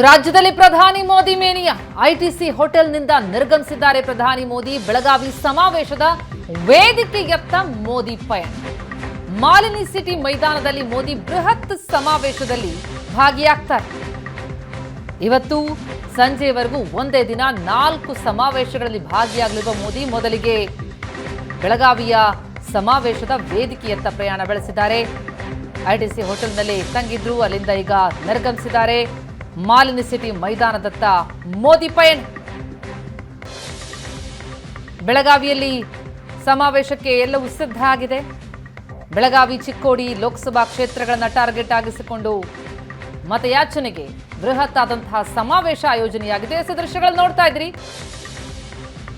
ರಾಜ್ಯದಲ್ಲಿ ಪ್ರಧಾನಿ Modi mania ITC ಹೋಟೆಲ್ನಿಂದ ನಿರ್ಗಮಿಸಿದ್ದಾರೆ ಪ್ರಧಾನಿ ಮೋದಿ. ಬೆಳಗಾವಿ ಸಮಾವೇಶದ ವೇದಿಕೆಯತ್ತ ಮೋದಿ ಪಯಣ. ಮಾಲಿನಿ ಸಿಟಿ ಮೈದಾನದಲ್ಲಿ ಮೋದಿ ಬೃಹತ್ ಸಮಾವೇಶದಲ್ಲಿ ಭಾಗಿಯಾಗ್ತಾರೆ. ಇವತ್ತು ಸಂಜೆವರೆಗೂ ಒಂದೇ ದಿನ 4 ಸಮಾವೇಶಗಳಲ್ಲಿ ಭಾಗಿಯಾಗಲಿರುವ ಮೋದಿ ಮೊದಲಿಗೆ ಬೆಳಗಾವಿಯ ಸಮಾವೇಶದ ವೇದಿಕೆಯತ್ತ ಪ್ರಯಾಣ ಬೆಳೆಸಿದ್ದಾರೆ. ಐಟಿಸಿ ಹೋಟೆಲ್ನಲ್ಲಿ ತಂಗಿದ್ರು, ಅಲ್ಲಿಂದ ಈಗ ನಿರ್ಗಮಿಸಿದ್ದಾರೆ. ಮಾಲಿನಿ ಸಿಟಿ ಮೈದಾನದತ್ತ ಮೋದಿ ಪಯಣ. ಬೆಳಗಾವಿಯಲ್ಲಿ ಸಮಾವೇಶಕ್ಕೆ ಎಲ್ಲವೂ ಸಿದ್ಧ ಆಗಿದೆ. ಬೆಳಗಾವಿ, ಚಿಕ್ಕೋಡಿ ಲೋಕಸಭಾ ಕ್ಷೇತ್ರಗಳನ್ನು ಟಾರ್ಗೆಟ್ ಆಗಿಸಿಕೊಂಡು ಮತಯಾಚನೆಗೆ ಬೃಹತ್ ಆದಂತಹ ಸಮಾವೇಶ ಆಯೋಜನೆಯಾಗಿದೆ. ದೃಶ್ಯಗಳು ನೋಡ್ತಾ ಇದ್ರಿ.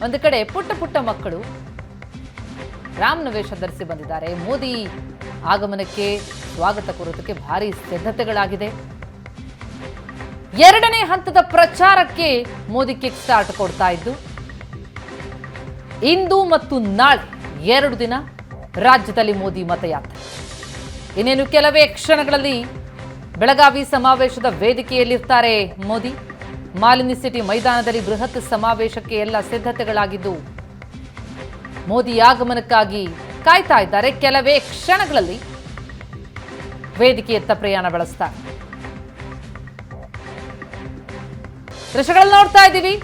ಒಂದು ಕಡೆ ಪುಟ್ಟ ಪುಟ್ಟ ಮಕ್ಕಳು ರಾಮನ ವೇಷ ಧರಿಸಿ ಬಂದಿದ್ದಾರೆ. ಮೋದಿ ಆಗಮನಕ್ಕೆ ಸ್ವಾಗತ ಕೋರೋದಕ್ಕೆ ಭಾರಿ ಸಿದ್ಧತೆಗಳಾಗಿದೆ. 2ನೇ ಹಂತದ ಪ್ರಚಾರಕ್ಕೆ ಮೋದಿ ಕಿಕ್ ಸ್ಟಾರ್ಟ್ ಕೊಡ್ತಾ ಇದ್ದು, ಇಂದು ಮತ್ತು ನಾಳೆ 2 ದಿನ ರಾಜ್ಯದಲ್ಲಿ ಮೋದಿ ಮತಯಾತ್ರೆ. ಇನ್ನೇನು ಕೆಲವೇ ಕ್ಷಣಗಳಲ್ಲಿ ಬೆಳಗಾವಿ ಸಮಾವೇಶದ ವೇದಿಕೆಯಲ್ಲಿರ್ತಾರೆ ಮೋದಿ. ಮಾಲಿನಿ ಸಿಟಿ ಮೈದಾನದಲ್ಲಿ ಬೃಹತ್ ಸಮಾವೇಶಕ್ಕೆ ಎಲ್ಲ ಸಿದ್ಧತೆಗಳಾಗಿದ್ದು, ಮೋದಿ ಆಗಮನಕ್ಕಾಗಿ ಕಾಯ್ತಾ ಇದ್ದಾರೆ. ಕೆಲವೇ ಕ್ಷಣಗಳಲ್ಲಿ ವೇದಿಕೆಯತ್ತ ಪ್ರಯಾಣ ಬೆಳೆಸ್ತಾರೆ. ದೃಶ್ಯಗಳಲ್ಲಿ ನೋಡ್ತಾ ಇದ್ದೀವಿ.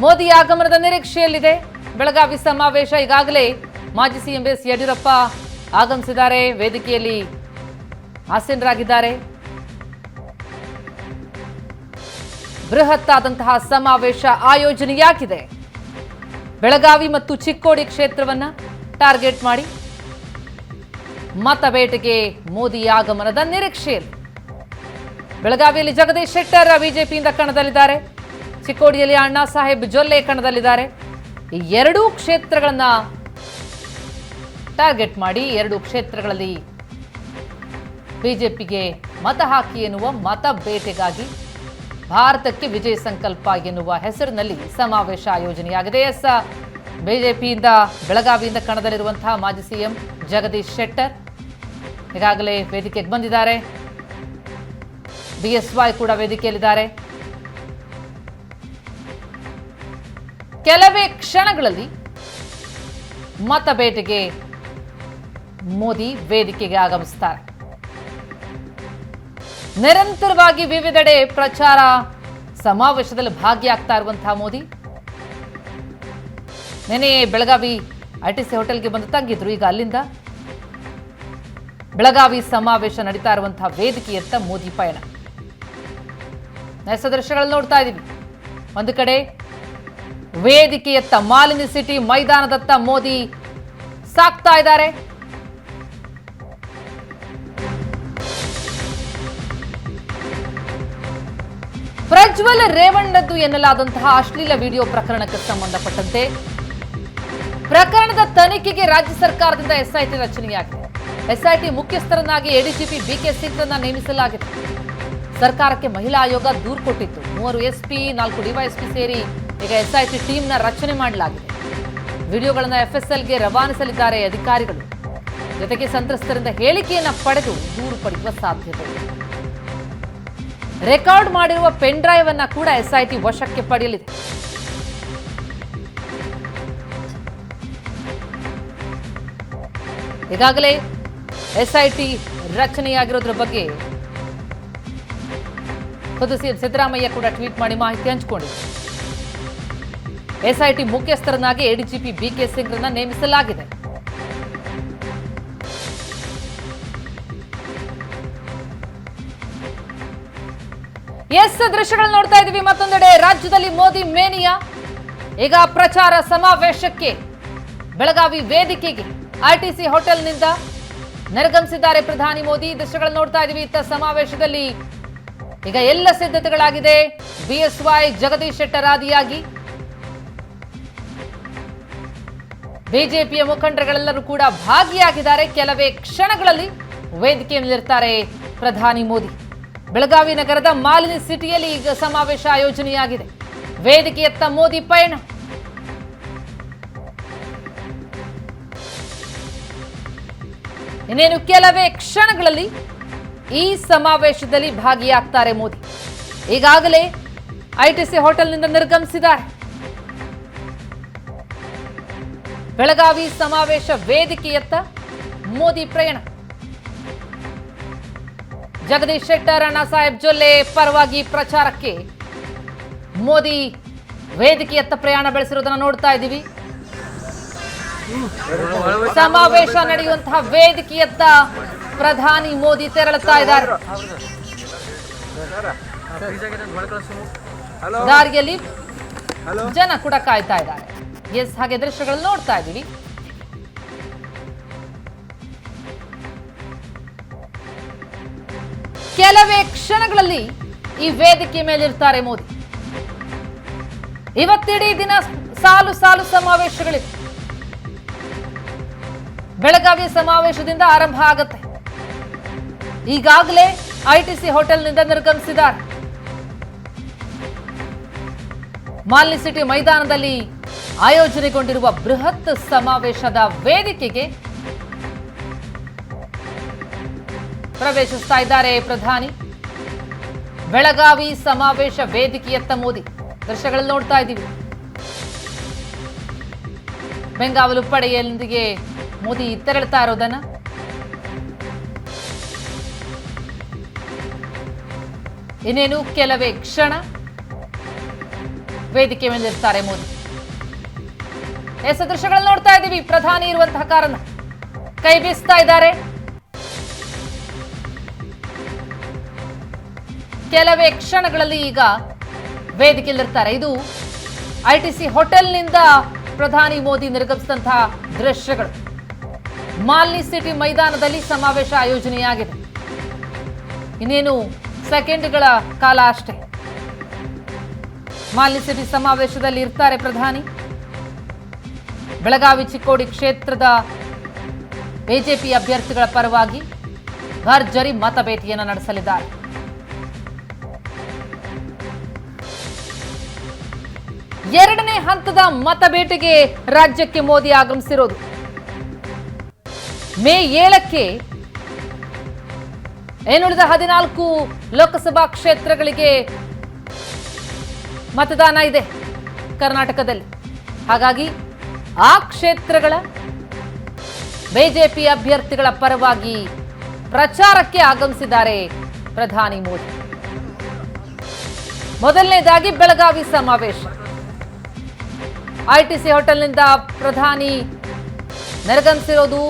ಮೋದಿ ಆಗಮನದ ನಿರೀಕ್ಷೆಯಲ್ಲಿದೆ ಬೆಳಗಾವಿ ಸಮಾವೇಶ. ಈಗಾಗಲೇ ಮಾಜಿ ಸಿಎಂ ಎಸ್ ಯಡಿಯೂರಪ್ಪ ಆಗಮಿಸಿದ್ದಾರೆ, ವೇದಿಕೆಯಲ್ಲಿ ಆಸೀನರಾಗಿದ್ದಾರೆ. ಬೃಹತ್ ಆದಂತಹ ಸಮಾವೇಶ ಆಯೋಜನೆಯಾಗಿದೆ. ಬೆಳಗಾವಿ ಮತ್ತು ಚಿಕ್ಕೋಡಿ ಕ್ಷೇತ್ರವನ್ನ ಟಾರ್ಗೆಟ್ ಮಾಡಿ ಮತಬೇಟೆಗೆ ಮೋದಿ ಆಗಮನದ ನಿರೀಕ್ಷೆಯಲ್ಲಿ. ಬೆಳಗಾವಿಯಲ್ಲಿ ಜಗದೀಶ್ ಶೆಟ್ಟರ್ ಬಿಜೆಪಿಯಿಂದ ಕಣದಲ್ಲಿದ್ದಾರೆ. ಚಿಕ್ಕೋಡಿಯಲ್ಲಿ ಅಣ್ಣಾ ಸಾಹೇಬ್ ಜೊಲ್ಲೆ ಕಣದಲ್ಲಿದ್ದಾರೆ. ಈ 2 ಕ್ಷೇತ್ರಗಳನ್ನ ಟಾರ್ಗೆಟ್ ಮಾಡಿ 2 ಕ್ಷೇತ್ರಗಳಲ್ಲಿ ಬಿಜೆಪಿಗೆ ಮತ ಹಾಕಿ ಎನ್ನುವ ಮತ ಬೇಟೆಗಾಗಿ ಭಾರತಕ್ಕೆ ವಿಜಯ ಸಂಕಲ್ಪ ಎನ್ನುವ ಹೆಸರಿನಲ್ಲಿ ಸಮಾವೇಶ ಆಯೋಜನೆಯಾಗಿದೆ. ಬಿಜೆಪಿಯಿಂದ ಬೆಳಗಾವಿಯಿಂದ ಕಣದಲ್ಲಿರುವಂತಹ ಮಾಜಿ ಸಿಎಂ ಜಗದೀಶ್ ಶೆಟ್ಟರ್ ಈಗಾಗಲೇ ವೇದಿಕೆಗೆ ಬಂದಿದ್ದಾರೆ. ಬಿಎಸ್ವೈ ಕೂಡ ವೇದಿಕೆಯಲ್ಲಿದ್ದಾರೆ. ಕೆಲವೇ ಕ್ಷಣಗಳಲ್ಲಿ ಮತ ಬೇಟೆಗೆ ಮೋದಿ ವೇದಿಕೆಗೆ ಆಗಮಿಸುತ್ತಾರೆ. ನಿರಂತರವಾಗಿ ವಿವಿಧೆಡೆ ಪ್ರಚಾರ ಸಮಾವೇಶದಲ್ಲಿ ಭಾಗಿಯಾಗ್ತಾ ಇರುವಂತಹ ಮೋದಿ ನೆನೆ ಬೆಳಗಾವಿ ಐಟಿಸಿ ಹೋಟೆಲ್ಗೆ ಬಂದು ತಂಗಿದ್ರು. ಈಗ ಅಲ್ಲಿಂದ ಬೆಳಗಾವಿ ಸಮಾವೇಶ ನಡೀತಾ ಇರುವಂತಹ ವೇದಿಕೆಯತ್ತ ಮೋದಿ ಪಯಣ. ದೃಶ್ಯಗಳಲ್ಲಿ ನೋಡ್ತಾ ಇದ್ದೀವಿ. ಒಂದು ಕಡೆ ವೇದಿಕೆಯತ್ತ ಮಾಲಿನಿ ಸಿಟಿ ಮೈದಾನದತ್ತ ಮೋದಿ ಸಾಕ್ತಾ ಇದ್ದಾರೆ. ಪ್ರಜ್ವಲ್ ರೇವಣ್ಣದ್ದು ಎನ್ನಲಾದಂತಹ ಅಶ್ಲೀಲ ವಿಡಿಯೋ ಪ್ರಕರಣಕ್ಕೆ ಸಂಬಂಧಪಟ್ಟಂತೆ ಪ್ರಕರಣದ ತನಿಖೆಗೆ ರಾಜ್ಯ ಸರ್ಕಾರದಿಂದ ಎಸ್ಐಟಿ ರಚನೆಯಾಗಿದೆ. ಎಸ್ಐಟಿ ಮುಖ್ಯಸ್ಥರನ್ನಾಗಿ ಎಡಿಜಿಪಿ ಬಿಕೆ ಸಿಂಗ್ ಅನ್ನು ನೇಮಿಸಲಾಗಿದೆ. ಸರ್ಕಾರಕ್ಕೆ ಮಹಿಳಾ ಆಯೋಗ ದೂರು ಕೊಟ್ಟಿತ್ತು. 3 ಎಸ್ಪಿ 4 ಡಿವೈಎಸ್ಪಿ ಸೇರಿ ಈಗ ಎಸ್ಐಟಿ ಟೀಮ್ನ ರಚನೆ ಮಾಡಲಾಗಿದೆ. ವಿಡಿಯೋಗಳನ್ನು ಎಫ್ಎಸ್ಎಲ್ಗೆ ರವಾನಿಸಲಿದ್ದಾರೆ ಅಧಿಕಾರಿಗಳು. ಜೊತೆಗೆ ಸಂತ್ರಸ್ತರಿಂದ ಹೇಳಿಕೆಯನ್ನು ಪಡೆದು ದೂರು ಪಡೆಯುವ ಸಾಧ್ಯತೆ ಇದೆ. ರೆಕಾರ್ಡ್ ಮಾಡಿರುವ ಪೆನ್ ಡ್ರೈವ್ ಅನ್ನು ಕೂಡ ಎಸ್ಐಟಿ ವಶಕ್ಕೆ ಪಡೆಯಲಿದೆ. ಈಗಾಗಲೇ ಎಸ್ಐಟಿ ರಚನೆಯಾಗಿರೋದ್ರ ಬಗ್ಗೆ ಖುದ್ದು ಸಿಎಂ ಸಿದ್ದರಾಮಯ್ಯ ಕೂಡ ಟ್ವೀಟ್ ಮಾಡಿ ಮಾಹಿತಿ ಹಂಚಿಕೊಂಡಿದ್ದಾರೆ. ಎಸ್ಐಟಿ ಮುಖ್ಯಸ್ಥರನ್ನಾಗಿ ಎಡಿಜಿಪಿ ಬಿಕೆ ಸಿಂಗ್ ಅನ್ನು ನೇಮಿಸಲಾಗಿದೆ. ದೃಶ್ಯಗಳು ನೋಡ್ತಾ ಇದ್ದೀವಿ. ಮತ್ತೊಂದೆಡೆ ರಾಜ್ಯದಲ್ಲಿ ಮೋದಿ ಮೇನಿಯಾ. ಈಗ ಪ್ರಚಾರ ಸಮಾವೇಶಕ್ಕೆ ಬೆಳಗಾವಿ ವೇದಿಕೆಗೆ ಐಟಿಸಿ ಹೋಟೆಲ್ನಿಂದ ನಿರ್ಗಮಿಸಿದ್ದಾರೆ ಪ್ರಧಾನಿ ಮೋದಿ. ದೃಶ್ಯಗಳು ನೋಡ್ತಾ ಇದ್ದೀವಿ. ಇತ್ತ ಸಮಾವೇಶದಲ್ಲಿ ಈಗ ಎಲ್ಲ ಸಿದ್ಧತೆಗಳಾಗಿದೆ. ಬಿಎಸ್ವೈ ಜಗದೀಶ್ ಶೆಟ್ಟರ್ ಆದಿಯಾಗಿ ಬಿಜೆಪಿಯ ಮುಖಂಡರುಗಳೆಲ್ಲರೂ ಕೂಡ ಭಾಗಿಯಾಗಿದ್ದಾರೆ. ಕೆಲವೇ ಕ್ಷಣಗಳಲ್ಲಿ ವೇದಿಕೆಯಲ್ಲಿರ್ತಾರೆ ಪ್ರಧಾನಿ ಮೋದಿ. ಬೆಳಗಾವಿ ನಗರದ ಮಾಲಿನಿ ಸಿಟಿಯಲ್ಲಿ ಈಗ ಸಮಾವೇಶ ಆಯೋಜನೆಯಾಗಿದೆ. ವೇದಿಕೆಯತ್ತ ಮೋದಿ ಪಯಣ. ಇನ್ನೇನು ಕೆಲವೇ ಕ್ಷಣಗಳಲ್ಲಿ ಈ ಸಮಾವೇಶದಲ್ಲಿ ಭಾಗಿಯಾಗ್ತಾರೆ ಮೋದಿ. ಈಗಾಗಲೇ ಐಟಿಸಿ ಹೋಟೆಲ್ನಿಂದ ನಿರ್ಗಮಿಸಿದ್ದಾರೆ. ಬೆಳಗಾವಿ ಸಮಾವೇಶ ವೇದಿಕೆಯತ್ತ ಮೋದಿ ಪ್ರಯಾಣ. ಜಗದೀಶ್ ಶೆಟ್ಟರ್, ಅಣ್ಣಾ ಸಾಹೇಬ್ ಜೊಲ್ಲೆ ಪರವಾಗಿ ಪ್ರಚಾರಕ್ಕೆ ಮೋದಿ ವೇದಿಕೆಯತ್ತ ಪ್ರಯಾಣ ಬೆಳೆಸಿರುವುದನ್ನು ನೋಡ್ತಾ ಇದ್ದೀವಿ. ಸಮಾವೇಶ ನಡೆಯುವಂತಹ ವೇದಿಕೆಯತ್ತ ಪ್ರಧಾನಿ ಮೋದಿ ತೆರಳುತ್ತಾ ಇದ್ದಾರೆ. ದಾರಿಯಲ್ಲಿ ಜನ ಕೂಡ ಕಾಯ್ತಾ ಇದ್ದಾರೆ. ಎಸ್, ಹಾಗೆ ದೃಶ್ಯಗಳನ್ನು ನೋಡ್ತಾ ಇದ್ದೀವಿ. ಕೆಲವೇ ಕ್ಷಣಗಳಲ್ಲಿ ಈ ವೇದಿಕೆ ಮೇಲಿರ್ತಾರೆ ಮೋದಿ. ಇವತ್ತಿಡೀ ದಿನ ಸಾಲು ಸಾಲು ಸಮಾವೇಶಗಳಿವೆ. ಬೆಳಗಾವಿ ಸಮಾವೇಶದಿಂದ ಆರಂಭ ಆಗುತ್ತೆ. ಈಗಾಗಲೇ ಐಟಿಸಿ ಹೋಟೆಲ್ನಿಂದ ನಿರ್ಗಮಿಸಿದ್ದಾರೆ. ಮಾಲಿನಿ ಸಿಟಿ ಮೈದಾನದಲ್ಲಿ ಆಯೋಜನೆಗೊಂಡಿರುವ ಬೃಹತ್ ಸಮಾವೇಶದ ವೇದಿಕೆಗೆ ಪ್ರವೇಶಿಸ್ತಾ ಇದ್ದಾರೆ ಪ್ರಧಾನಿ. ಬೆಳಗಾವಿ ಸಮಾವೇಶ ವೇದಿಕೆಯತ್ತ ಮೋದಿ. ದೃಶ್ಯಗಳಲ್ಲಿ ನೋಡ್ತಾ ಇದ್ದೀವಿ. ಬೆಂಗಾವಲು ಪಡೆಯೊಂದಿಗೆ ಮೋದಿ ತೆರಳುತ್ತಾ ಇರೋದನ್ನ. ಇನ್ನೇನು ಕೆಲವೇ ಕ್ಷಣ ವೇದಿಕೆ ಮೇಲಿರ್ತಾರೆ ಮೋದಿ. ಎಸ್, ದೃಶ್ಯಗಳನ್ನು ನೋಡ್ತಾ ಇದ್ದೀವಿ. ಪ್ರಧಾನಿ ಇರುವಂತಹ ಕಾರಣ ಕೈ ಬೀಸ್ತಾ ಇದ್ದಾರೆ. ಕೆಲವೇ ಕ್ಷಣಗಳಲ್ಲಿ ಈಗ ವೇದಿಕೆಯಲ್ಲಿರ್ತಾರೆ. ಇದು ಐಟಿಸಿ ಹೋಟೆಲ್ನಿಂದ ಪ್ರಧಾನಿ ಮೋದಿ ನಿರ್ಗಮಿಸಿದಂತಹ ದೃಶ್ಯಗಳು. ಮಾಲಿನಿ ಸಿಟಿ ಮೈದಾನದಲ್ಲಿ ಸಮಾವೇಶ ಆಯೋಜನೆಯಾಗಿದೆ. ಇನ್ನೇನು ಸೆಕೆಂಡ್ಗಳ ಕಾಲ ಅಷ್ಟೇ. ಮಾಲಿನಿ ಸಿಟಿ ಸಮಾವೇಶದಲ್ಲಿ ಇರ್ತಾರೆ ಪ್ರಧಾನಿ. ಬೆಳಗಾವಿ ಚಿಕ್ಕೋಡಿ ಕ್ಷೇತ್ರದ ಬಿಜೆಪಿ ಅಭ್ಯರ್ಥಿಗಳ ಪರವಾಗಿ ಭರ್ಜರಿ ಮತಬೇಟೆಯನ್ನು ನಡೆಸಲಿದ್ದಾರೆ. ಎರಡನೇ ಹಂತದ ಮತಬೇಟೆಗೆ ರಾಜ್ಯಕ್ಕೆ ಮೋದಿ ಆಗಮಿಸಿರೋದು. ಮೇ 7ಕ್ಕೆ ಇನ್ನುಳಿದ 14 ಲೋಕಸಭಾ ಕ್ಷೇತ್ರಗಳಿಗೆ ಮತದಾನ ಇದೆ ಕರ್ನಾಟಕದಲ್ಲಿ. ಹಾಗಾಗಿ ಆ ಕ್ಷೇತ್ರಗಳ ಬಿಜೆಪಿ ಅಭ್ಯರ್ಥಿಗಳ ಪರವಾಗಿ ಪ್ರಚಾರಕ್ಕೆ ಆಗಮಿಸಿದ್ದಾರೆ ಪ್ರಧಾನಿ ಮೋದಿ. ಮೊದಲನೇದಾಗಿ ಬೆಳಗಾವಿ ಸಮಾವೇಶ. ಐಟಿಸಿ ಹೋಟೆಲ್ನಿಂದ ಪ್ರಧಾನಿ ನಿರ್ಗಮಿಸಿರೋದು.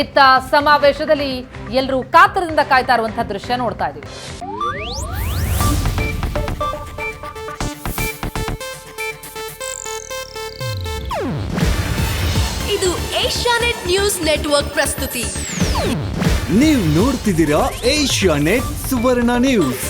ಇತ್ತ ಸಮಾವೇಶದಲ್ಲಿ ಎಲ್ಲರೂ ಕಾತರದಿಂದ ಕಾಯ್ತಾ ಇರುವಂತಹ ದೃಶ್ಯ ನೋಡ್ತಾ ಇದ್ದೀವಿ. ಇದು ಏಷ್ಯಾನೆಟ್ ನ್ಯೂಸ್ ನೆಟ್ವರ್ಕ್ ಪ್ರಸ್ತುತಿ. ನೀವು ನೋಡ್ತಿದ್ದೀರಾ ಏಷ್ಯಾನೆಟ್ ಸುವರ್ಣ ನ್ಯೂಸ್.